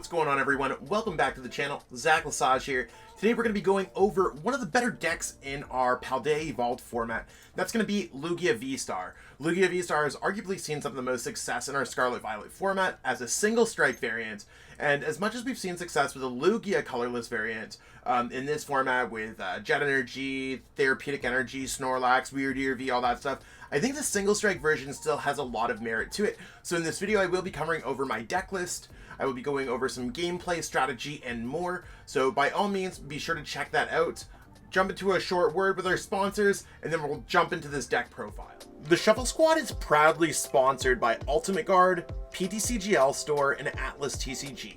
What's going on, everyone? Welcome back to the channel. Zach Lesage here. Today we're going to be going over one of the better decks in our Paldea Evolved format. That's going to be Lugia VSTAR. Lugia VSTAR has arguably seen some of the most success in our Scarlet Violet format as a single strike variant. And as much as we've seen success with a Lugia colorless variant in this format with Jet Energy, Therapeutic Energy, Snorlax, Weird Ear V, all that stuff, I think the single strike version still has a lot of merit to it. So in this video I will be covering over my deck list. I will be going over some gameplay, strategy, and more. So by all means, be sure to check that out. Jump into a short word with our sponsors, and then we'll jump into this deck profile. The Shuffle Squad is proudly sponsored by Ultimate Guard, PTCGL Store, and Atlas TCG.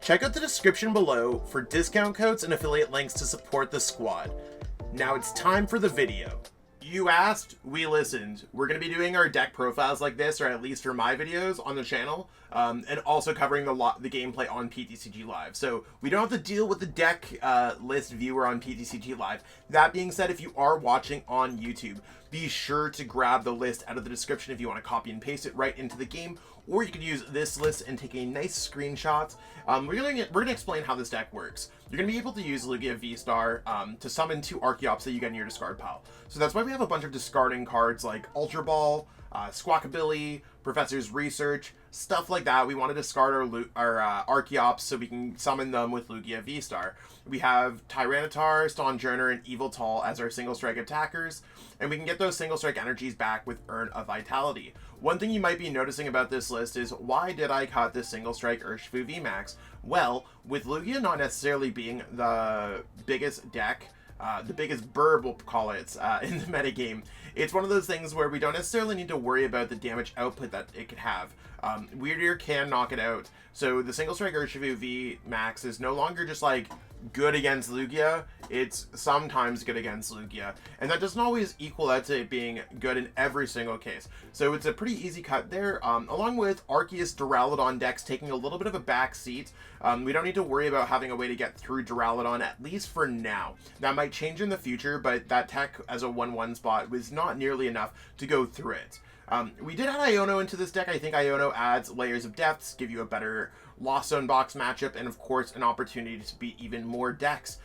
Check out the description below for discount codes and affiliate links to support the squad. Now it's time for the video. You asked, we listened. We're going to be doing our deck profiles like this, or at least for my videos on the channel, and also covering the gameplay on PTCG Live. So we don't have to deal with the deck list viewer on PTCG Live. That being said, if you are watching on YouTube, be sure to grab the list out of the description if you want to copy and paste it right into the game, or you could use this list and take a nice screenshot. We're gonna explain how this deck works. You're going to be able to use Lugia VSTAR to summon 2 Archeops that you get in your discard pile. So that's why we have a bunch of discarding cards like Ultra Ball, Squawkabilly, Professor's Research, stuff like that. We want to discard our Archeops so we can summon them with Lugia VSTAR. We have Tyranitar, Stonjourner, and Yveltal as our single strike attackers, and we can get those single strike energies back with Urn of Vitality. One thing you might be noticing about this list is, why did I cut this single strike Urshifu VMAX? Well, with Lugia not necessarily being the biggest deck, the biggest burb, we'll call it, in the metagame, it's one of those things where we don't necessarily need to worry about the damage output that it could have. Weird Ear can knock it out, so the single strike Urshifu VMAX is no longer just like good against Lugia, it's sometimes good against Lugia, and that doesn't always equal out to it being good in every single case. So it's a pretty easy cut there, along with Arceus Duraludon decks taking a little bit of a back seat. We don't need to worry about having a way to get through Duraludon, at least for now. That might change in the future, but that tech as a 1-1 spot was not nearly enough to go through it. We did add Iono into this deck. I think Iono adds layers of depths, give you a better Lost Zone box matchup, and of course an opportunity to beat even more decks.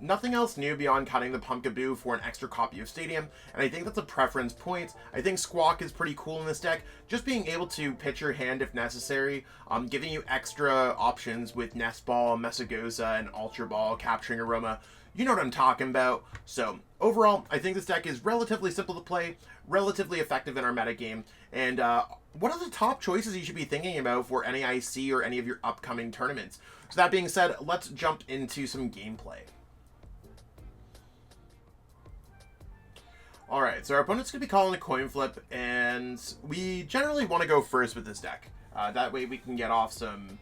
Nothing else new beyond cutting the Pumpkaboo for an extra copy of Stadium, and I think that's a preference point. I think Squawk is pretty cool in this deck, just being able to pitch your hand if necessary, giving you extra options with Nest Ball, Mesagoza, and Ultra Ball, Capturing Aroma. You know what I'm talking about. So overall, I think this deck is relatively simple to play, relatively effective in our metagame, and what are the top choices you should be thinking about for NAIC or any of your upcoming tournaments? So that being said, let's jump into some gameplay. Alright, so our opponent's going to be calling a coin flip, and we generally want to go first with this deck. That way we can get off some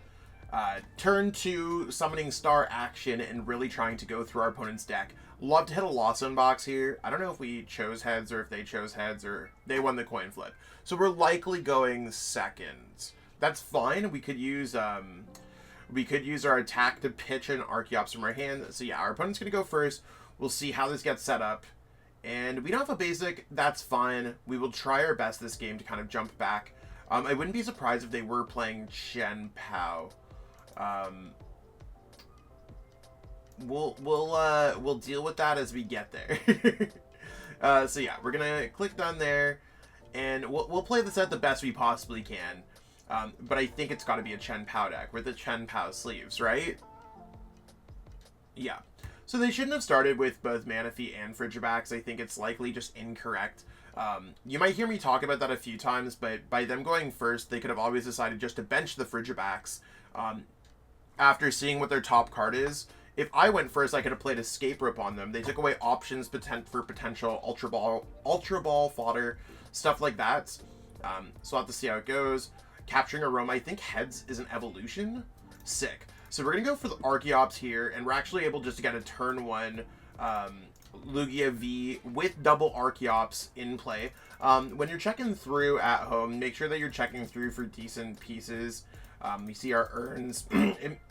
turn 2 summoning star action and really trying to go through our opponent's deck. Love to hit a Lost Zone box here. I don't know if we chose heads or if they chose heads or they won the coin flip. So we're likely going second. That's fine. We could use our attack to pitch an Archeops from our hand. So yeah, our opponent's going to go first. We'll see how this gets set up. And we don't have a basic. That's fine. We will try our best this game to kind of jump back. I wouldn't be surprised if they were playing Chen Pao. We'll deal with that as we get there. So yeah, we're gonna click done there, and we'll play this out the best we possibly can. But I think it's got to be a Chen Pao deck with the Chen Pao sleeves, right? Yeah. So they shouldn't have started with both Metafy and Frigibax. I think it's likely just incorrect. You might hear me talk about that a few times, but by them going first, they could have always decided just to bench the Frigibax after seeing what their top card is. If I went first, I could have played Escape Rope on them. They took away options for potential Ultra Ball fodder, stuff like that. So I'll have to see how it goes. Capturing Aroma, I think heads is an evolution. Sick. So we're going to go for the Archeops here, and we're actually able just to get a turn 1 Lugia V with double Archeops in play. When you're checking through at home, make sure that you're checking through for decent pieces. We see our urns.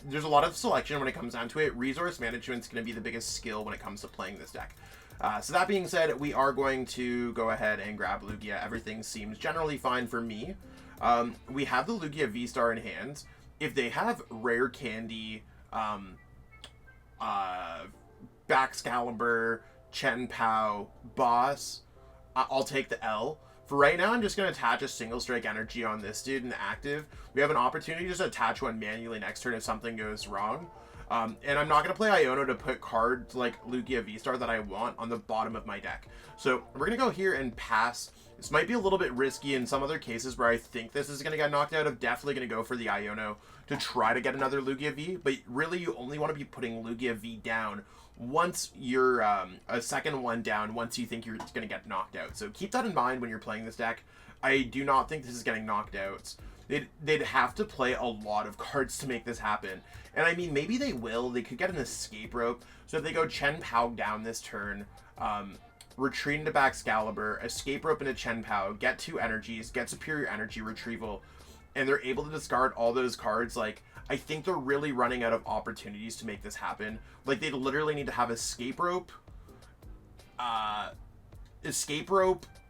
There's a lot of selection when it comes down to it. Resource management is going to be the biggest skill when it comes to playing this deck. So that being said, we are going to go ahead and grab Lugia. Everything seems generally fine for me. We have the Lugia VSTAR in hand. if they have Rare Candy, Baxcalibur, Chen-Pao, Boss, I'll take the L. For right now, I'm just going to attach a single strike energy on this dude in the active. We have an opportunity to just attach one manually next turn if something goes wrong. And I'm not going to play Iono to put cards like Lugia VSTAR that I want on the bottom of my deck. So we're going to go here and pass. This might be a little bit risky in some other cases where I think this is going to get knocked out. I'm definitely going to go for the Iono to try to get another Lugia V. But really, you only want to be putting Lugia V down once you're a second one down, once you think you're going to get knocked out. So keep that in mind when you're playing this deck. I do not think this is getting knocked out. They'd have to play a lot of cards to make this happen. And I mean, maybe they will. They could get an escape rope. So if they go Chen-Pao down this turn, retreat into Baxcalibur, escape rope into Chen-Pao, get 2 energies, get superior energy retrieval, and they're able to discard all those cards, like, I think they're really running out of opportunities to make this happen. Like, they literally need to have escape rope,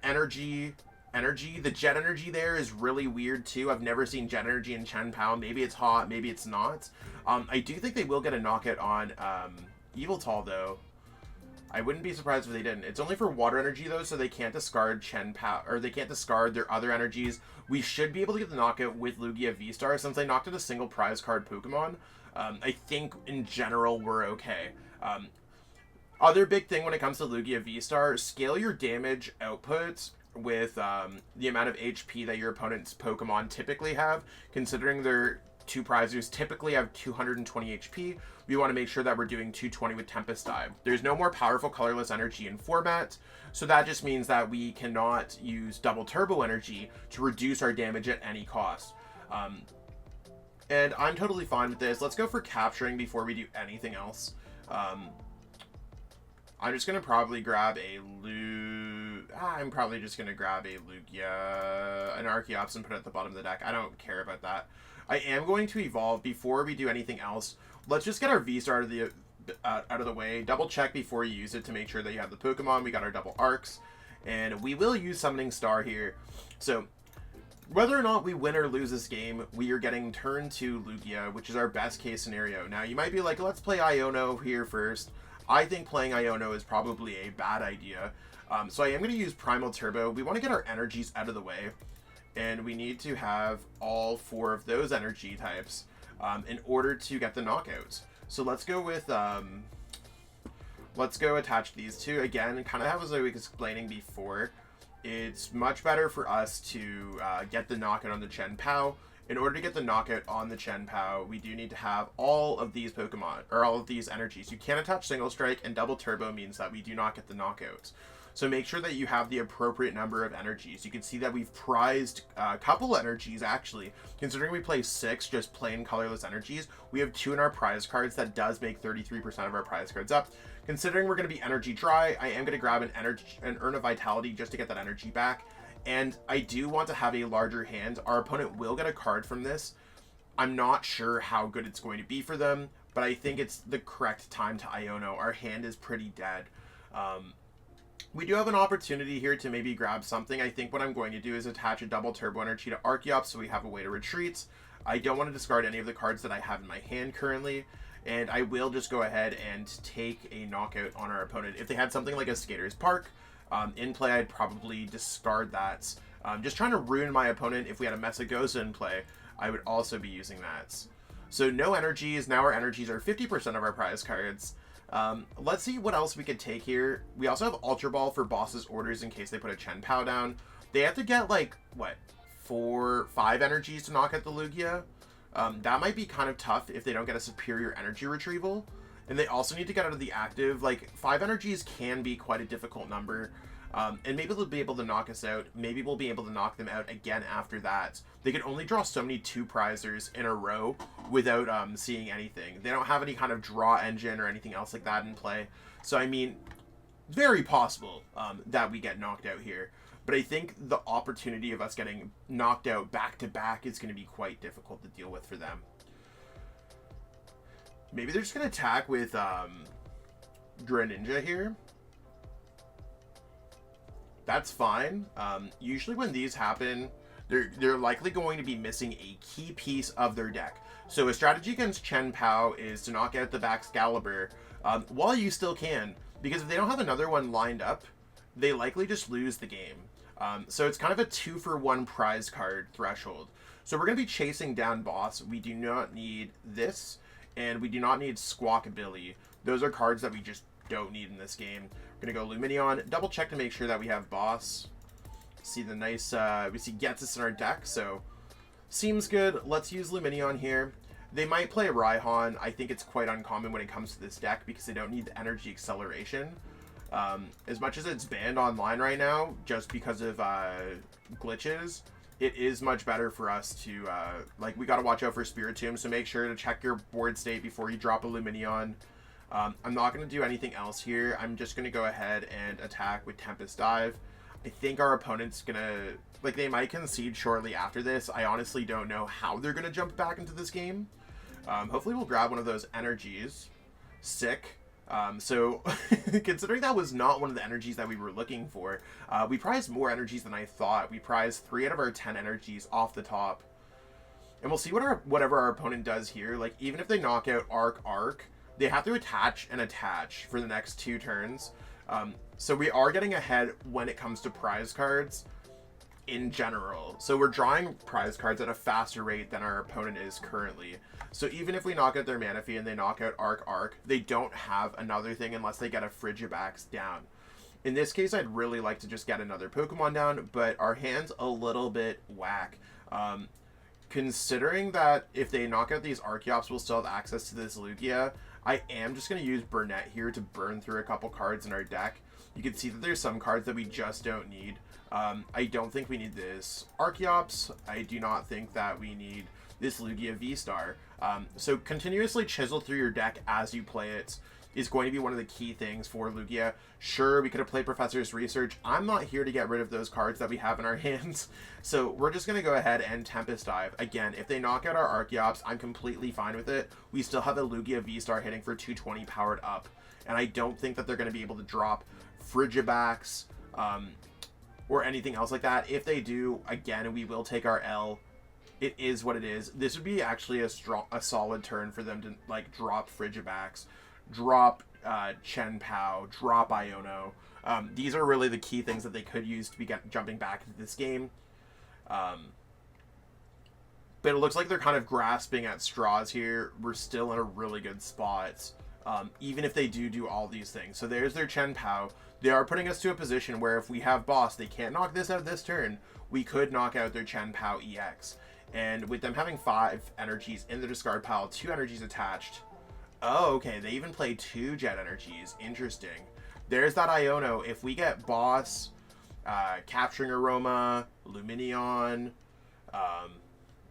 energy. The jet energy there is really weird too. I've never seen jet energy in Chen-Pao. Maybe it's hot, maybe it's not. I do think they will get a knockout on Yveltal though. I wouldn't be surprised if they didn't. It's only for water energy though, so they can't discard Chen-Pao, or they can't discard their other energies. We should be able to get the knockout with Lugia VSTAR since they knocked out a single prize card Pokemon. I think in general we're okay. Other big thing when it comes to Lugia VSTAR, scale your damage output with the amount of HP that your opponent's Pokemon typically have. Considering their 2 prizers typically have 220 HP, we want to make sure that we're doing 220 with Tempest Dive. There's no more powerful colorless energy in format, so that just means that we cannot use double turbo energy to reduce our damage at any cost. And I'm totally fine with this. Let's go for capturing before we do anything else. I'm just going to probably grab a I'm probably just going to grab a Lugia, an Archeops, and put it at the bottom of the deck. I don't care about that. I am going to evolve before we do anything else. Let's just get our VSTAR out of the way. Double check before you use it to make sure that you have the Pokemon. We got our double arcs, and we will use Summoning Star here. So whether or not we win or lose this game, we are getting turn 2 Lugia, which is our best case scenario. Now you might be like, let's play Iono here first. I think playing Iono is probably a bad idea. So I am going to use Primal Turbo. We want to get our energies out of the way, and we need to have all 4 of those energy types in order to get the knockouts. So let's go with, let's go attach these 2. Again, kind of as I was explaining before, it's much better for us to get the knockout on the Chen-Pao. In order to get the knockout on the Chen-Pao, we do need to have all of these Pokemon, or all of these energies. You can't attach Single Strike, and Double Turbo means that we do not get the knockouts. So make sure that you have the appropriate number of energies. You can see that we've prized a couple energies, actually. Considering we play 6 just plain colorless energies, we have 2 in our prize cards. That does make 33% of our prize cards up. Considering we're going to be energy dry, I am going to grab an Urn of Vitality just to get that energy back. And I do want to have a larger hand. Our opponent will get a card from this. I'm not sure how good it's going to be for them, but I think it's the correct time to Iono. Our hand is pretty dead. We do have an opportunity here to maybe grab something. I think what I'm going to do is attach a double turbo energy to Archeops so we have a way to retreat. I don't want to discard any of the cards that I have in my hand currently, and I will just go ahead and take a knockout on our opponent. If they had something like a Skater's Park in play, I'd probably discard that. Just trying to ruin my opponent. If we had a Mesagoza in play, I would also be using that. So no energies. Now our energies are 50% of our prize cards. Let's see what else we could take here. We also have Ultra Ball for boss's orders in case they put a Chen-Pao down. They have to get like, what, 4-5 energies to knock out the Lugia. That might be kind of tough if they don't get a superior energy retrieval. And they also need to get out of the active. Like, 5 energies can be quite a difficult number. And maybe they'll be able to knock us out. Maybe we'll be able to knock them out again after that. They can only draw so many 2 prizers in a row without seeing anything. They don't have any kind of draw engine or anything else like that in play. So, I mean, very possible that we get knocked out here. But I think the opportunity of us getting knocked out back-to-back is going to be quite difficult to deal with for them. Maybe they're just going to attack with Greninja here. That's fine. Usually when these happen, they're likely going to be missing a key piece of their deck. So a strategy against Chen Pao is to knock out the Baxcalibur while you still can, because if they don't have another one lined up, they likely just lose the game. So it's kind of a 2-for-1 prize card threshold. So we're going to be chasing down boss. We do not need this, and we do not need Squawkabilly. Those are cards that we just don't need in this game. We're going to go Lumineon, double check to make sure that we have boss. See the nice, we see Getsis in our deck, so seems good. Let's use Lumineon here. They might play Raihan. I think it's quite uncommon when it comes to this deck because they don't need the energy acceleration. As much as it's banned online right now, just because of glitches, it is much better for us to, like, we got to watch out for Spiritomb, so make sure to check your board state before you drop a Lumineon. I'm not going to do anything else here. I'm just going to go ahead and attack with Tempest Dive. I think our opponent's going to, like, they might concede shortly after this. I honestly don't know how they're going to jump back into this game. Hopefully we'll grab one of those energies. Sick. So considering that was not one of the energies that we were looking for, we prized more energies than I thought. We prized 3 out of our 10 energies off the top. And we'll see what whatever our opponent does here. Like, even if they knock out Arc, they have to attach and attach for the next 2 turns. So we are getting ahead when it comes to prize cards in general. So we're drawing prize cards at a faster rate than our opponent is currently. So even if we knock out their Metafy and they knock out Arc, they don't have another thing unless they get a Frigibax down. In this case, I'd really like to just get another Pokemon down, but our hand's a little bit whack. Considering that if they knock out these Archeops, we'll still have access to this Lugia, I am just going to use Burnet here to burn through a couple cards in our deck. You can see that there's some cards that we just don't need. I don't think we need this Archeops. I do not think that we need this Lugia VSTAR. So continuously chisel through your deck as you play it is going to be one of the key things for Lugia. Sure, we could have played Professor's Research. I'm not here to get rid of those cards that we have in our hands. So we're just going to go ahead and Tempest Dive. Again, if they knock out our Archeops, I'm completely fine with it. We still have a Lugia VSTAR hitting for 220 powered up. And I don't think that they're going to be able to drop Frigibax or anything else like that. If they do, again, we will take our L. It is what it is. This would be actually a solid turn for them to, like, drop Frigibax, drop Chen Pao, drop Iono. These are really the key things that they could use to be jumping back into this game. But it looks like they're kind of grasping at straws here. We're still in a really good spot, even if they do all these things. So there's their Chen Pao. They are putting us to a position where if we have boss, they can't knock this out this turn. We could knock out their Chen Pao EX. And with them having 5 energies in the discard pile, 2 energies attached. Oh, okay. They even play 2 jet energies. Interesting. There's that Iono. If we get boss, Capturing Aroma, Lumineon,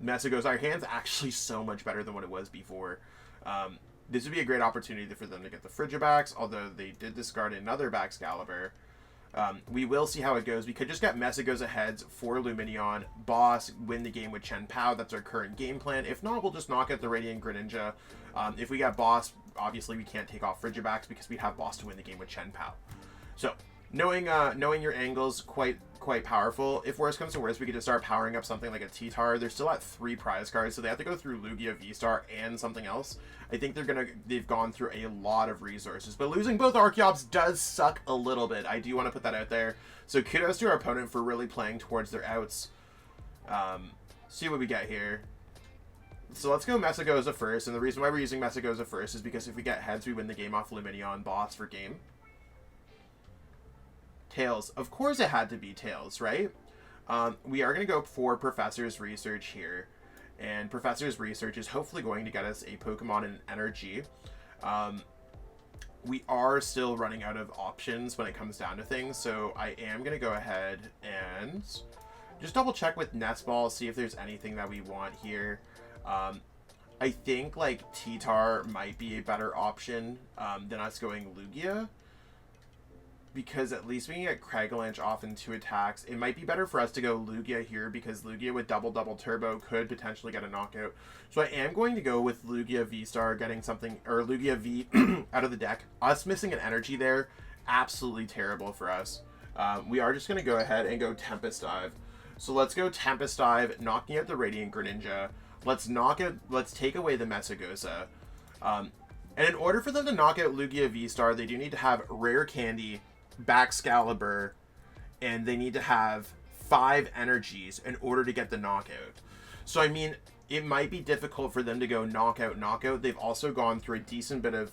Mesagoza, our hand's actually so much better than what it was before. This would be a great opportunity for them to get the Frigibax, although they did discard another Baxcalibur. We will see how it goes. We could just get Mesagoza heads for Lumineon, boss, win the game with Chen Pao. That's our current game plan. If not, we'll just knock out the Radiant Greninja. If we get boss, obviously we can't take off Frigibax because we have boss to win the game with Chen Pao. So, knowing your angles, quite powerful. If worse comes to worse, we could just start powering up something like a T-Tar. They're still at 3 prize cards, so they have to go through Lugia VSTAR and something else. I think they've gone through a lot of resources, but losing both Archeops does suck a little bit. I do want to put that out there. So kudos to our opponent for really playing towards their outs. See what we get here. So let's go Mesagoza first, and the reason why we're using Mesagoza first is because if we get heads, we win the game off Lumineon boss for game. Tails. Of course it had to be Tails, right? We are going to go for Professor's Research here. And Professor's Research is hopefully going to get us a Pokemon in energy. We are still running out of options when it comes down to things, so I am going to go ahead and just double check with Nest Ball, see if there's anything that we want here. I think, like, T-Tar might be a better option than us going Lugia, because at least we can get Cragalanche off in 2 attacks. It might be better for us to go Lugia here, because Lugia with double turbo could potentially get a knockout. So I am going to go with Lugia VSTAR getting something, or Lugia V out of the deck. Us missing an energy there, absolutely terrible for us. We are just going to go ahead and go Tempest Dive. So let's go Tempest Dive, knocking out the Radiant Greninja. Let's take away the Mesagoza. And in order for them to knock out Lugia VSTAR, they do need to have Rare Candy, Baxcalibur, and they need to have 5 energies in order to get the knockout. So I mean, it might be difficult for them to go knockout. They've also gone through a decent bit of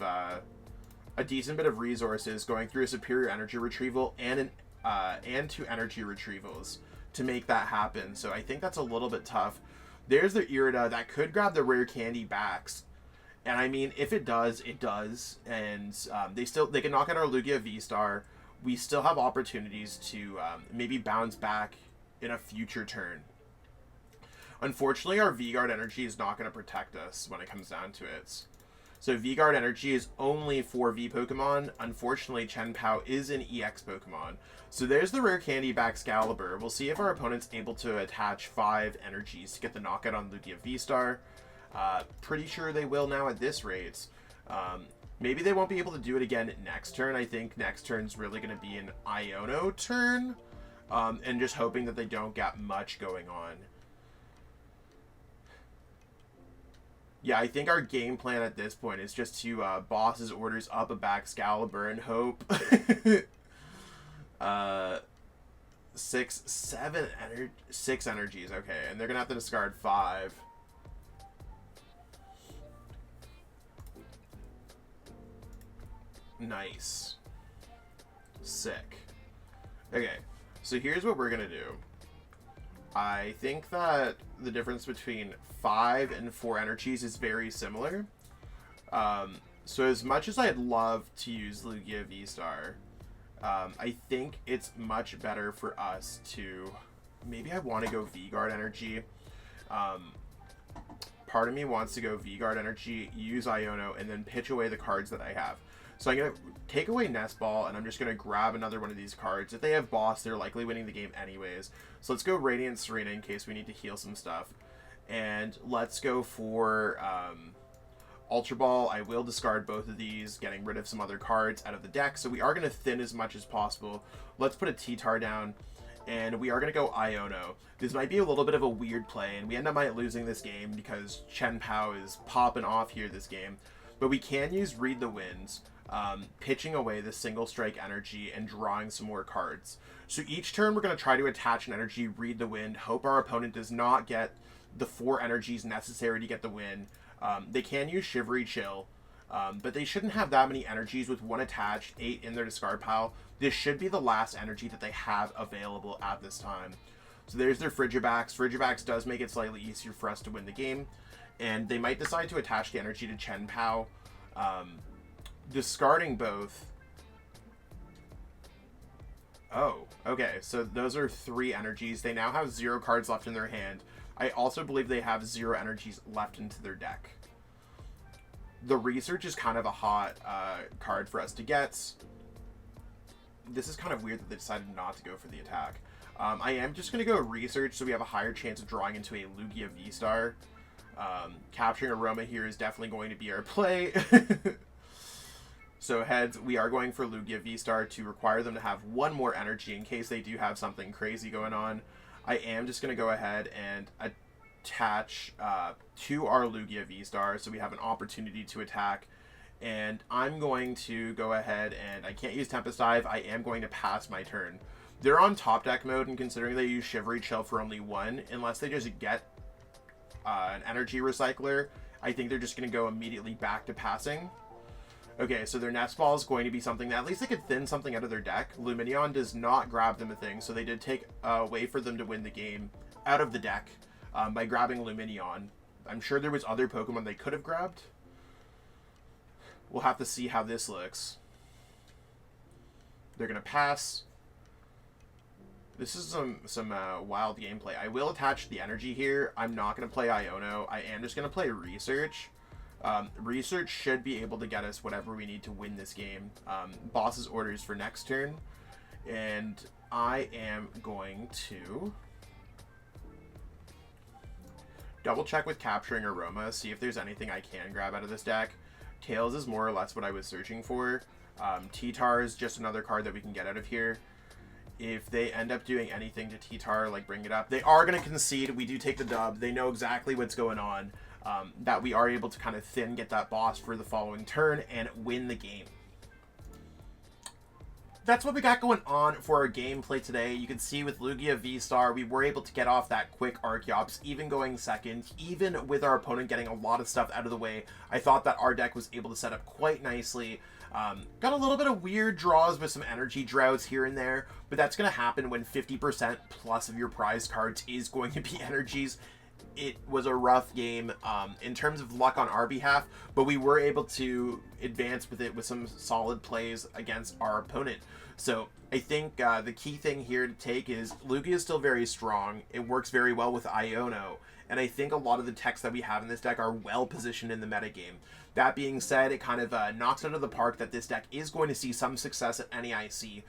resources, going through a superior energy retrieval and 2 energy retrievals to make that happen. So I think that's a little bit tough. There's the Irida that could grab the Rare Candy backs. And I mean, if it does, it does. And they can knock out our Lugia VSTAR. We still have opportunities to maybe bounce back in a future turn. Unfortunately, our V-Guard energy is not going to protect us when it comes down to it. So V-Guard energy is only for V Pokemon. Unfortunately, Chen-Pao is an EX Pokemon. So there's the Rare Candy Baxcalibur. We'll see if our opponent's able to attach 5 energies to get the knockout on Lugia VSTAR. Pretty sure they will now at this rate. Maybe they won't be able to do it again next turn. I think next turn's really going to be an Iono turn. And just hoping that they don't get much going on. Yeah, I think our game plan at this point is just to boss's orders up a Baxcalibur and hope. 6 energies, okay, and they're gonna have to discard 5. Nice. Sick. Okay, so here's what we're gonna do. I think that the difference between 5 and 4 energies is very similar. So as much as I'd love to use Lugia VSTAR, I think it's much better for us to... Maybe I want to go V-Guard energy. Part of me wants to go V-Guard energy, use Iono, and then pitch away the cards that I have. So I'm going to take away Nest Ball, and I'm just going to grab another one of these cards. If they have Boss, they're likely winning the game anyways. So let's go Radiant Tsareena in case we need to heal some stuff. And let's go for Ultra Ball. I will discard both of these, getting rid of some other cards out of the deck. So we are going to thin as much as possible. Let's put a T-Tar down, and we are going to go Iono. This might be a little bit of a weird play, and we end up losing this game because Chen-Pao is popping off here this game. But we can use Read the Winds. Pitching away the single strike energy and drawing some more cards. So each turn we're going to try to attach an energy, Read the Wind, hope our opponent does not get the 4 energies necessary to get the win. They can use Shivery Chill, but they shouldn't have that many energies with 1 attached, 8 in their discard pile. This should be the last energy that they have available at this time. So there's their Frigibax. Frigibax does make it slightly easier for us to win the game, and they might decide to attach the energy to Chen-Pao. Discarding both. Oh, okay. So those are 3 energies. They now have 0 cards left in their hand. I also believe they have 0 energies left into their deck. The Research is kind of a hot card for us to get. This is kind of weird that they decided not to go for the attack. I am just going to go Research so we have a higher chance of drawing into a Lugia VSTAR. Capturing Aroma here is definitely going to be our play. So heads, we are going for Lugia VSTAR to require them to have 1 more energy in case they do have something crazy going on. I am just going to go ahead and attach to our Lugia VSTAR so we have an opportunity to attack. And I'm going to go ahead and I can't use Tempest Dive. I am going to pass my turn. They're on top deck mode, and considering they use Shivery Chill for only 1, unless they just get an energy recycler, I think they're just going to go immediately back to passing. Okay, so their Nest Ball is going to be something that at least they could thin something out of their deck. Lumineon does not grab them a thing, so they did take a way for them to win the game out of the deck by grabbing Lumineon. I'm sure there was other Pokemon they could have grabbed. We'll have to see how this looks. They're going to pass. This is some wild gameplay. I will attach the energy here. I'm not going to play Iono. I am just going to play Research. Research should be able to get us whatever we need to win this game. Boss's orders for next turn. And I am going to double check with Capturing Aroma, see if there's anything I can grab out of this deck. Tails is more or less what I was searching for. T-Tar is just another card that we can get out of here. if they end up doing anything to T-Tar, like bring it up, they are going to concede. We do take the dub. They know exactly what's going on, that we are able to kind of get that boss for the following turn and win the game. That's what we got going on for our gameplay today. You can see with Lugia VSTAR, we were able to get off that quick Archeops, even going second, even with our opponent getting a lot of stuff out of the way. I thought that our deck was able to set up quite nicely. Got a little bit of weird draws with some energy droughts here and there, but that's going to happen when 50% plus of your prize cards is going to be energies. It was a rough game in terms of luck on our behalf, but we were able to advance with it with some solid plays against our opponent. So I think the key thing here to take is Lugia is still very strong. It works very well with Iono, and I think a lot of the techs that we have in this deck are well positioned in the metagame. That being said, it kind of knocks out of the park that this deck is going to see some success at NEIC.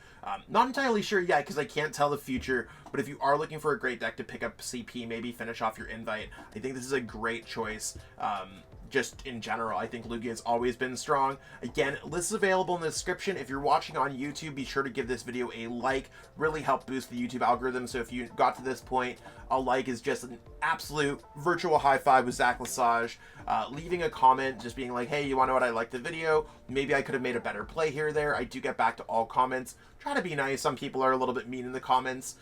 Not entirely sure yet because I can't tell the future, but if you are looking for a great deck to pick up CP, maybe finish off your invite, I think this is a great choice. Just in general, I think Lugia has always been strong. Again, list is available in the description. If you're watching on YouTube, be sure to give this video a like. Really help boost the YouTube algorithm. So if you got to this point, a like is just an absolute virtual high five with Zach Lesage. Leaving a comment, just being like, hey, you want to know what I liked the video? Maybe I could have made a better play here or there. I do get back to all comments. Try to be nice. Some people are a little bit mean in the comments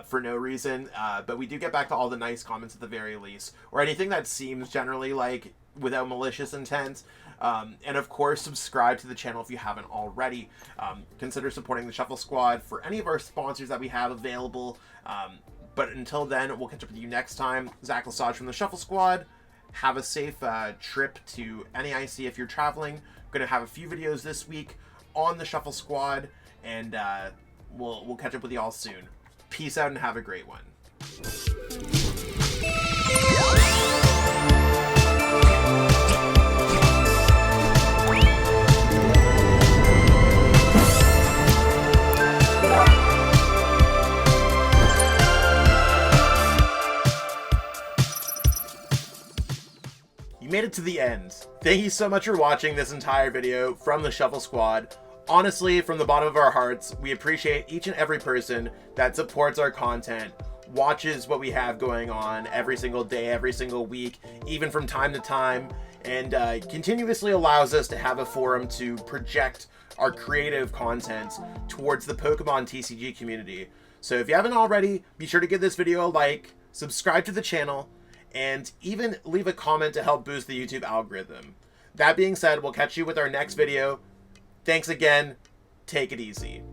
for no reason. But we do get back to all the nice comments at the very least. Or anything that seems generally like without malicious intent. And of course, subscribe to the channel if you haven't already. Consider supporting the Shuffle Squad for any of our sponsors that we have available. But until then, we'll catch up with you next time. Zach Lesage from the Shuffle Squad. Have a safe trip to NEIC if you're traveling. I'm going to have a few videos this week on the Shuffle Squad, and we'll catch up with you all soon. Peace out and have a great one. You made it to the end. Thank you so much for watching this entire video from the Shuffle Squad. Honestly, from the bottom of our hearts, we appreciate each and every person that supports our content, watches what we have going on every single day, every single week, even from time to time, and continuously allows us to have a forum to project our creative content towards the Pokemon TCG community. So if you haven't already, be sure to give this video a like, subscribe to the channel, and even leave a comment to help boost the YouTube algorithm. That being said, we'll catch you with our next video. Thanks again. Take it easy.